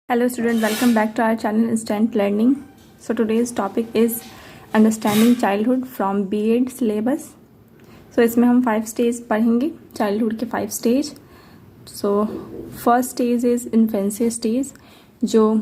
Hello student, welcome back to our channel Instant Learning. So today's topic is Understanding Childhood from B.Ed syllabus. So इसमें हम 5 stage पढ़ेंगे, childhood के 5 stage. So first stage is infancy stage, जो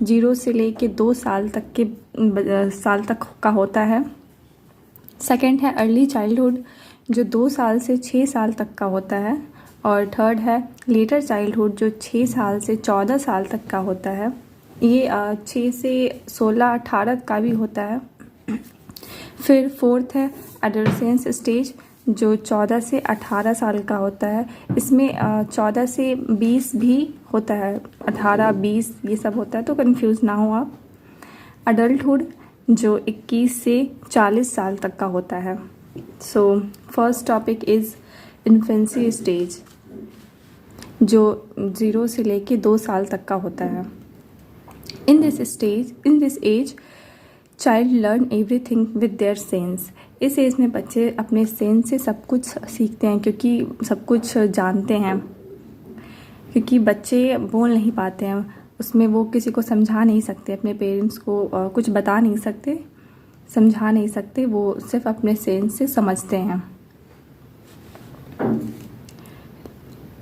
0 से लेके 2 साल तक का होता है. सेकेंड है अर्ली चाइल्डहुड, जो 2 साल से 6 साल तक का होता है. और थर्ड है लेटर चाइल्डहुड, जो 6 साल से 14 साल तक का होता है. ये 6 से 16-18 का भी होता है. फिर फोर्थ है एडोलेसेंस स्टेज, जो 14 से 18 साल का होता है. इसमें 14 से 20 भी होता है, 18-20 ये सब होता है, तो कंफ्यूज ना हो आप. अडल्टहुड, जो 21 से 40 साल तक का होता है. So first topic is infancy stage, जो 0 से लेके 2 साल तक का होता है. In this age child learn everything with their sense. इस एज में बच्चे अपने सेंस से सब कुछ सीखते हैं, क्योंकि सब कुछ जानते हैं. क्योंकि बच्चे बोल नहीं पाते हैं, उसमें वो किसी को समझा नहीं सकते, अपने पेरेंट्स को कुछ बता नहीं सकते, समझा नहीं सकते, वो सिर्फ अपने सेंस से समझते हैं.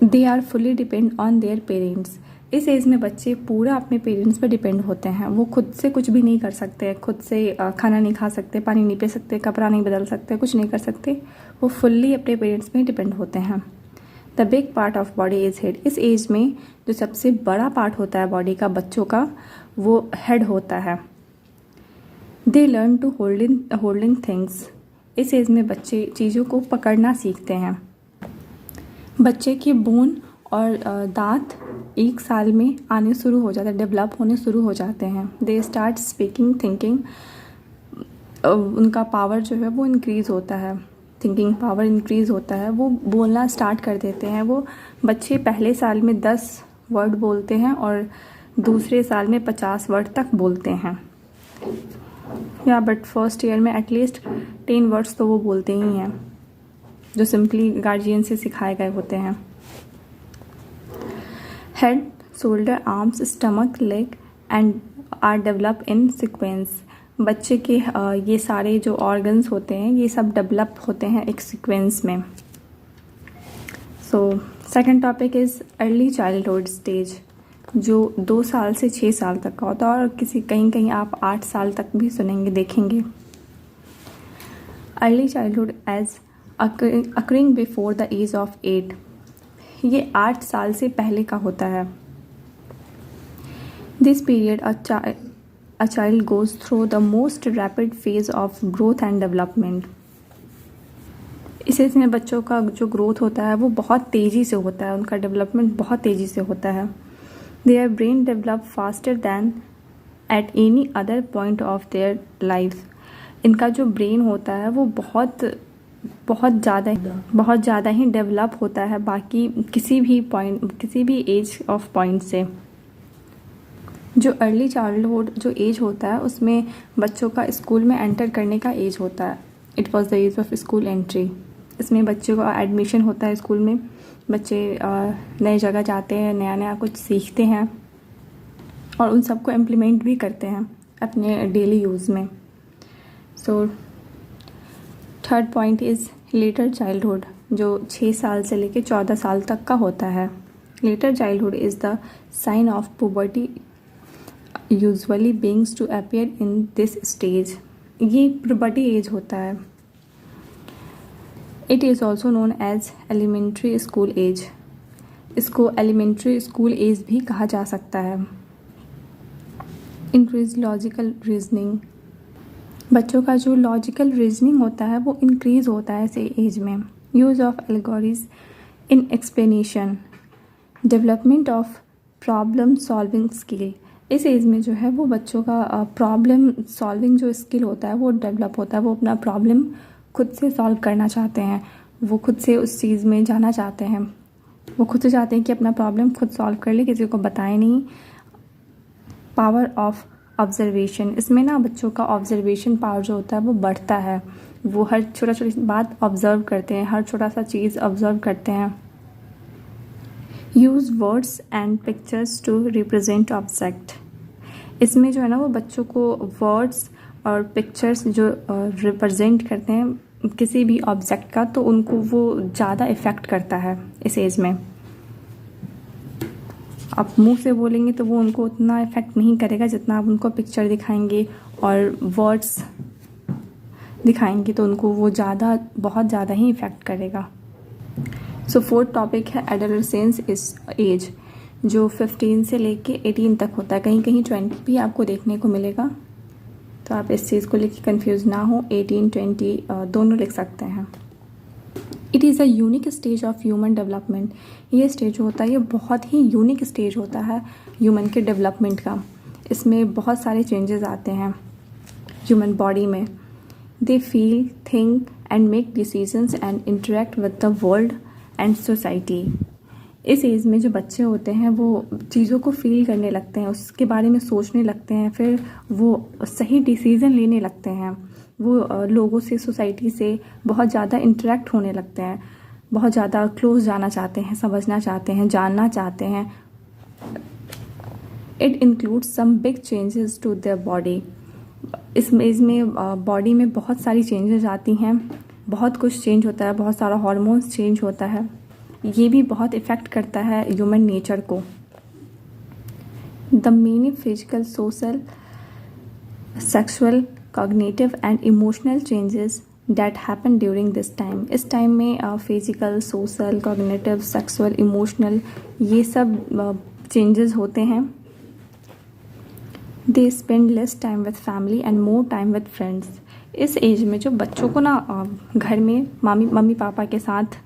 They are fully depend on their parents. इस एज में बच्चे पूरा अपने पेरेंट्स पर डिपेंड होते हैं. वो खुद से कुछ भी नहीं कर सकते, खुद से खाना नहीं खा सकते, पानी नहीं पी सकते, कपड़ा नहीं बदल सकते, कुछ नहीं कर सकते. वो फुल्ली अपने पेरेंट्स पे डिपेंड होते हैं. The big part of body is head. इस एज में जो सबसे बड़ा पार्ट होता है बॉडी का बच्चों का, वो हेड होता है. They learn to holding things. इस एज में बच्चे चीज़ों को पकड़ना सीखते हैं. बच्चे के बोन और दांत 1 साल में आने शुरू हो जाते हैं, डेवलप होने शुरू हो जाते हैं. They start speaking, thinking. उनका पावर जो है वो इंक्रीज़ होता है, थिंकिंग पावर इंक्रीज़ होता है. वो बोलना स्टार्ट कर देते हैं. वो बच्चे पहले साल में 10 वर्ड बोलते हैं और दूसरे साल में 50 वर्ड तक बोलते हैं. या बट फर्स्ट ईयर में एटलीस्ट 10 वर्ड्स तो वो बोलते ही हैं, जो सिंपली गार्जियन से सिखाए गए होते हैं. Head, shoulder, arms, stomach, leg and are develop in sequence. बच्चे के ये सारे जो ऑर्गन्स होते हैं, ये सब डेवलप होते हैं एक सीक्वेंस में. So second topic is early childhood stage, जो 2 साल से 6 साल तक का होता है, और कहीं आप 8 साल तक भी सुनेंगे, देखेंगे. Early childhood age occurring before the age of 8. ये 8 साल से पहले का होता है. This period a child goes through the most rapid phase of growth and development. इस एज में बच्चों का जो ग्रोथ होता है वो बहुत तेज़ी से होता है, उनका डेवलपमेंट बहुत तेज़ी से होता है. Their brain develop faster than at any other point of their life. इनका जो ब्रेन होता है वो बहुत ज़्यादा ही डेवलप होता है बाकी किसी भी एज ऑफ पॉइंट से. जो अर्ली चाइल्डहुड जो एज होता है, उसमें बच्चों का स्कूल में एंटर करने का एज होता है. It was the age of school entry. इसमें बच्चों का एडमिशन होता है स्कूल में. बच्चे नई जगह जाते हैं, नया कुछ सीखते हैं, और उन सबको इम्प्लीमेंट भी करते हैं अपने डेली यूज़ में. So third point is letter childhood, जो 6 साल से लेकर 14 साल तक का होता है. Later childhood is the sign of puberty usually begins to appear in this stage. ये पुबर्टी एज होता है. It is also known as elementary school age. इसको एलिमेंट्री स्कूल एज भी कहा जा सकता है. Increase logical reasoning. बच्चों का जो लॉजिकल रीजनिंग होता है वो इंक्रीज़ होता है इस एज में. Use of algorithm in explanation. Development of problem solving skill. इस एज में जो है वो बच्चों का प्रॉब्लम सॉल्विंग जो स्किल होता है वो डेवलप होता है. वो अपना प्रॉब्लम खुद से सॉल्व करना चाहते हैं, वो खुद से उस चीज़ में जाना चाहते हैं, वो खुद से चाहते हैं कि अपना प्रॉब्लम खुद सॉल्व कर ले, किसी को बताए नहीं. Power of observation. इसमें ना बच्चों का ऑब्जर्वेशन पावर जो होता है वो बढ़ता है. वो हर छोटी बात ऑब्जर्व करते हैं, हर छोटा सा चीज़ ऑब्जर्व करते हैं. Use words and pictures to represent object. इसमें जो है ना वो बच्चों को वर्ड्स और पिक्चर्स जो रिप्रेजेंट करते हैं किसी भी ऑब्जेक्ट का, तो उनको वो ज़्यादा इफ़ेक्ट करता है इस एज में। आप मुंह से बोलेंगे तो वो उनको उतना इफ़ेक्ट नहीं करेगा जितना आप उनको पिक्चर दिखाएंगे और वर्ड्स दिखाएंगे तो उनको वो बहुत ज़्यादा ही इफ़ेक्ट करेगा। सो फोर्थ टॉपिक है एडोलेसेंस इस एज, जो 15 से लेके 18 तक होता है। कहीं कहीं 20 भी आपको देखने को मिलेगा, तो आप इस चीज़ को लेके कंफ्यूज ना हो। 18, 20 दोनों लिख सकते हैं। It is a unique stage of human development. ये स्टेज होता है, ये बहुत ही यूनिक स्टेज होता है ह्यूमन के डेवलपमेंट का। इसमें बहुत सारे चेंजेस आते हैं ह्यूमन बॉडी में। They feel, think and make decisions and interact with the world and society. इस एज में जो बच्चे होते हैं वो चीज़ों को फील करने लगते हैं, उसके बारे में सोचने लगते हैं, फिर वो सही डिसीज़न लेने लगते हैं। वो लोगों से, सोसाइटी से बहुत ज़्यादा इंटरेक्ट होने लगते हैं, बहुत ज़्यादा क्लोज जाना चाहते हैं, समझना चाहते हैं, जानना चाहते हैं। It includes some big changes to their body. इसमें बॉडी में बहुत सारी चेंजेस आती हैं, बहुत कुछ चेंज होता है, बहुत सारा हार्मोन्स चेंज होता है। ये भी बहुत इफ़ेक्ट करता है ह्यूमन नेचर को। The many physical, social, sexual, cognitive and emotional changes that happen during this time. इस टाइम में physical, social, cognitive, sexual, emotional ये सब चेंजेस होते हैं। They spend less time with family and more time with friends. इस as में जो बच्चों को ना घर में मम्मी पापा के साथ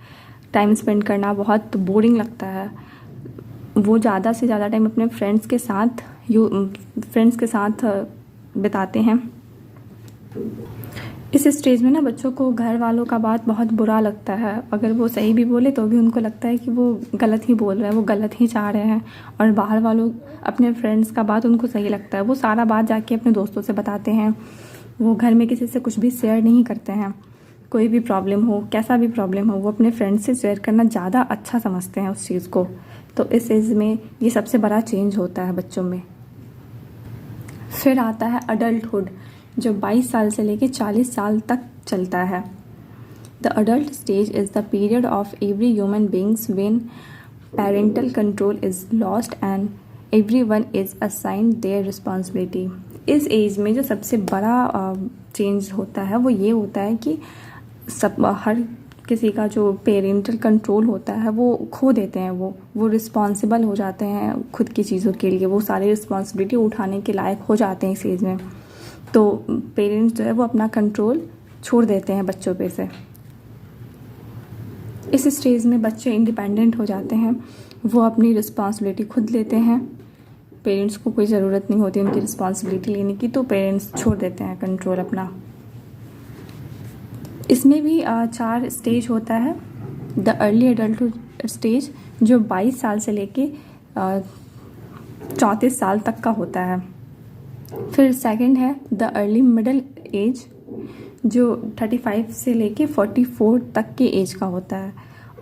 टाइम स्पेंड करना बहुत बोरिंग लगता है। वो ज़्यादा से ज़्यादा टाइम अपने फ्रेंड्स के साथ बिताते हैं। इस स्टेज में ना बच्चों को घर वालों का बात बहुत बुरा लगता है। अगर वो सही भी बोले तो भी उनको लगता है कि वो गलत ही बोल रहे हैं, वो गलत ही चाह रहे हैं। और बाहर वालों, अपने फ्रेंड्स का बात उनको सही लगता है, वो सारा बात जाके अपने दोस्तों से बताते हैं। वो घर में किसी से कुछ भी शेयर नहीं करते हैं। कोई भी प्रॉब्लम हो, कैसा भी प्रॉब्लम हो, वो अपने फ्रेंड्स से शेयर करना ज़्यादा अच्छा समझते हैं उस चीज़ को। तो इस एज में ये सबसे बड़ा चेंज होता है बच्चों में। फिर आता है अडल्टहुड, जो 22 साल से लेकर 40 साल तक चलता है। The adult stage is the period of every human beings when parental control is lost and everyone is assigned their responsibility. इस एज में जो सबसे बड़ा चेंज होता है वो ये होता है कि हर किसी का जो पेरेंटल कंट्रोल होता है वो खो देते हैं। वो रिस्पॉन्सिबल हो जाते हैं खुद की चीज़ों के लिए, वो सारी रिस्पॉन्सिबिलिटी उठाने के लायक हो जाते हैं इस एज में। तो पेरेंट्स जो है वो अपना कंट्रोल छोड़ देते हैं बच्चों पे से। इस स्टेज में बच्चे इंडिपेंडेंट हो जाते हैं, वो अपनी रिस्पॉन्सिबिलिटी खुद लेते हैं। पेरेंट्स को कोई ज़रूरत नहीं होती उनकी रिस्पॉन्सिबिलिटी लेने की, तो पेरेंट्स छोड़ देते हैं कंट्रोल अपना। इसमें भी 4 स्टेज होता है। द अर्ली एडल्टहुड स्टेज, जो 22 साल से लेके 34 साल तक का होता है। फिर सेकंड है द अर्ली मिडिल एज, जो 35 से लेके 44 तक के एज का होता है।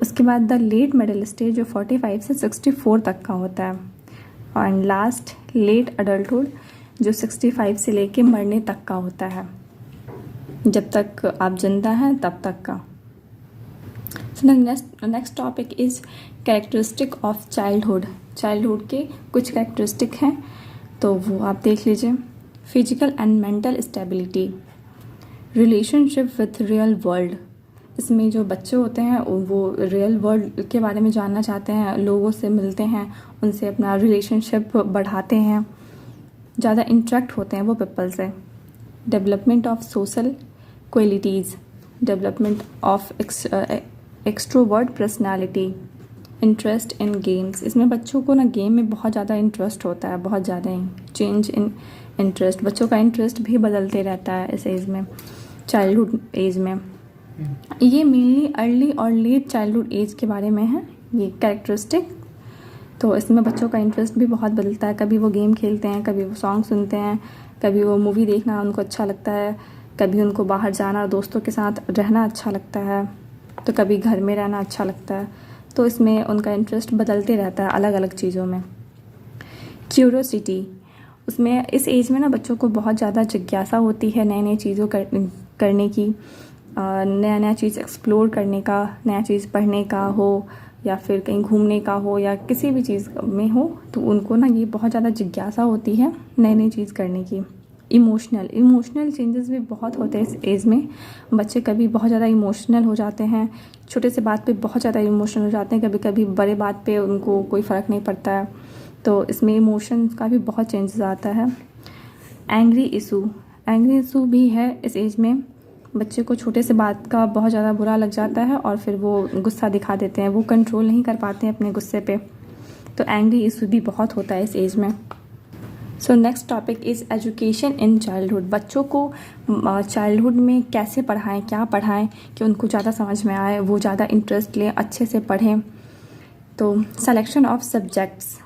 उसके बाद द लेट मिडिल स्टेज, जो 45 से 64 तक का होता है। एंड लास्ट लेट अडल्टहुड, जो 65 से लेके मरने तक का होता है, जब तक आप जिंदा हैं तब तक का। Next topic is characteristic of childhood. Childhood के कुछ कैरेक्टरिस्टिक हैं, तो वो आप देख लीजिए। Physical and mental stability, relationship with real world. इसमें जो बच्चे होते हैं वो रियल वर्ल्ड के बारे में जानना चाहते हैं, लोगों से मिलते हैं, उनसे अपना रिलेशनशिप बढ़ाते हैं, ज़्यादा इंटरेक्ट होते हैं वो पीपल से। Development of social qualities, development of extrovert personality, interest in games. इसमें बच्चों को ना गेम में बहुत ज़्यादा इंटरेस्ट होता है, बहुत ज़्यादा ही चेंज इन इंटरेस्ट। बच्चों का इंटरेस्ट भी बदलते रहता है इस एज में, चाइल्डहुड एज में। ये मेनली अर्ली और लेट चाइल्डहुड एज के बारे में है ये कैरेक्टरिस्टिक। तो इसमें बच्चों का इंटरेस्ट भी बहुत बदलता है। कभी वो गेम खेलते हैं, कभी वो सॉन्ग सुनते हैं, कभी वो मूवी देखना उनको अच्छा लगता है, कभी उनको बाहर जाना, दोस्तों के साथ रहना अच्छा लगता है, तो कभी घर में रहना अच्छा लगता है। तो इसमें उनका इंटरेस्ट बदलते रहता है अलग अलग चीज़ों में। क्यूरोसिटी, उसमें इस एज में ना बच्चों को बहुत ज़्यादा जिज्ञासा होती है नई नई चीज़ों करने की, नया नया चीज़ एक्सप्लोर करने का, नया चीज़ पढ़ने का हो या फिर कहीं घूमने का हो या किसी भी चीज़ में हो, तो उनको ना ये बहुत ज़्यादा जिज्ञासा होती है नई नई चीज़ करने की। इमोशनल चेंजेस भी बहुत होते हैं इस एज में। बच्चे कभी बहुत ज़्यादा इमोशनल हो जाते हैं, छोटे से बात पे बहुत ज़्यादा इमोशनल हो जाते हैं, कभी कभी बड़े बात पे उनको कोई फ़र्क नहीं पड़ता है। तो इसमें इमोशन का भी बहुत चेंजेस आता है। एंग्री इशू भी है इस एज में। बच्चे को छोटे से बात का बहुत ज़्यादा बुरा लग जाता है और फिर वो गुस्सा दिखा देते हैं, वो कंट्रोल नहीं कर पाते हैं अपने गुस्से पे। तो एंग्री इशू भी बहुत होता है इस एज में। So next topic is education in childhood. बच्चों को चाइल्डहुड में कैसे पढ़ाएं, क्या पढ़ाएं कि उनको ज़्यादा समझ में आए, वो ज़्यादा इंटरेस्ट लें, अच्छे से पढ़ें। तो सिलेक्शन ऑफ सब्जेक्ट्स,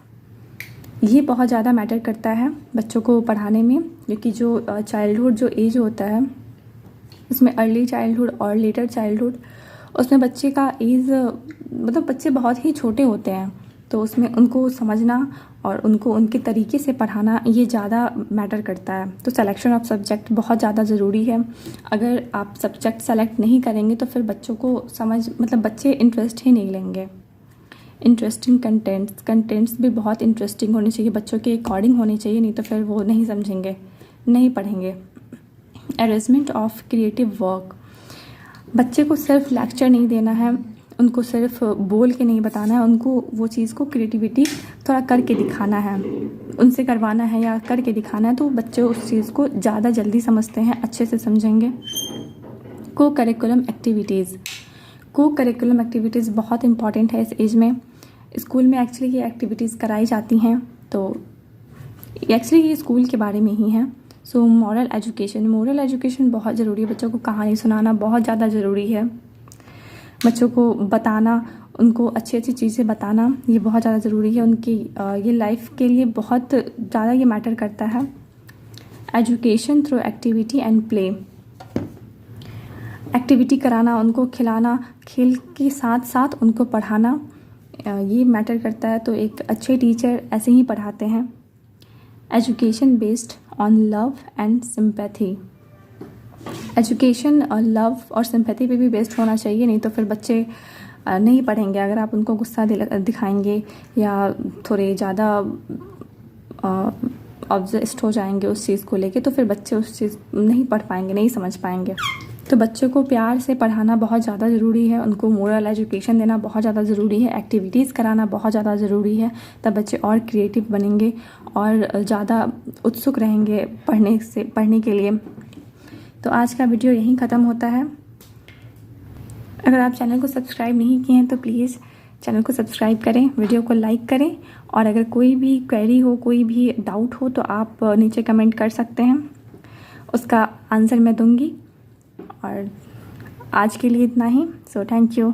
ये बहुत ज़्यादा मैटर करता है बच्चों को पढ़ाने में, क्योंकि जो चाइल्डहुड जो एज होता है उसमें अर्ली चाइल्डहुड और लेटर चाइल्डहुड, उसमें बच्चे का एज मतलब बच्चे बहुत ही छोटे होते हैं, तो उसमें उनको समझना और उनको उनके तरीके से पढ़ाना ये ज़्यादा मैटर करता है। तो सिलेक्शन ऑफ सब्जेक्ट बहुत ज़्यादा ज़रूरी है। अगर आप सब्जेक्ट सेलेक्ट नहीं करेंगे तो फिर बच्चों को मतलब बच्चे इंटरेस्ट ही नहीं लेंगे। इंटरेस्टिंग कंटेंट्स भी बहुत इंटरेस्टिंग होने चाहिए, बच्चों के अकॉर्डिंग होने चाहिए, नहीं तो फिर वो नहीं समझेंगे, नहीं पढ़ेंगे। अरेंजमेंट ऑफ क्रिएटिव वर्क, बच्चे को सिर्फ लेक्चर नहीं देना है, उनको सिर्फ बोल के नहीं बताना है, उनको वो चीज़ को क्रिएटिविटी थोड़ा करके दिखाना है, उनसे करवाना है या करके दिखाना है, तो बच्चे उस चीज़ को ज़्यादा जल्दी समझते हैं, अच्छे से समझेंगे। को करिकुलम एक्टिविटीज़ बहुत इंपॉर्टेंट है इस एज में। स्कूल में एक्चुअली ये एक्टिविटीज़ कराई जाती हैं, तो एक्चुअली ये स्कूल के बारे में ही है। सो मॉरल एजुकेशन बहुत ज़रूरी है। बच्चों को कहानी सुनाना बहुत ज़्यादा ज़रूरी है, बच्चों को बताना, उनको अच्छी अच्छी चीज़ें बताना ये बहुत ज़्यादा ज़रूरी है। उनकी ये लाइफ के लिए बहुत ज़्यादा ये मैटर करता है। Education through activity and play, activity कराना, उनको खिलाना, खेल के साथ साथ उनको पढ़ाना ये मैटर करता है। तो एक अच्छे टीचर ऐसे ही पढ़ाते हैं। Education based on love and sympathy, education love और सिंपैथी पे भी बेस्ड होना चाहिए, नहीं तो फिर बच्चे नहीं पढ़ेंगे। अगर आप उनको गुस्सा दिखाएंगे या थोड़े ज़्यादा ऑब्सेस्ड हो जाएंगे उस चीज़ को लेके, तो फिर बच्चे उस चीज़ नहीं पढ़ पाएंगे, नहीं समझ पाएंगे। तो बच्चों को प्यार से पढ़ाना बहुत ज़्यादा ज़रूरी है, उनको मोरल एजुकेशन देना बहुत ज़्यादा ज़रूरी है, एक्टिविटीज़ कराना बहुत ज़्यादा ज़रूरी है। तब बच्चे और क्रिएटिव बनेंगे और ज़्यादा उत्सुक रहेंगे पढ़ने के लिए। तो आज का वीडियो यहीं ख़त्म होता है। अगर आप चैनल को सब्सक्राइब नहीं किए हैं तो प्लीज़ चैनल को सब्सक्राइब करें, वीडियो को लाइक करें, और अगर कोई भी क्वेरी हो, कोई भी डाउट हो तो आप नीचे कमेंट कर सकते हैं, उसका आंसर मैं दूंगी। और आज के लिए इतना ही। So thank you.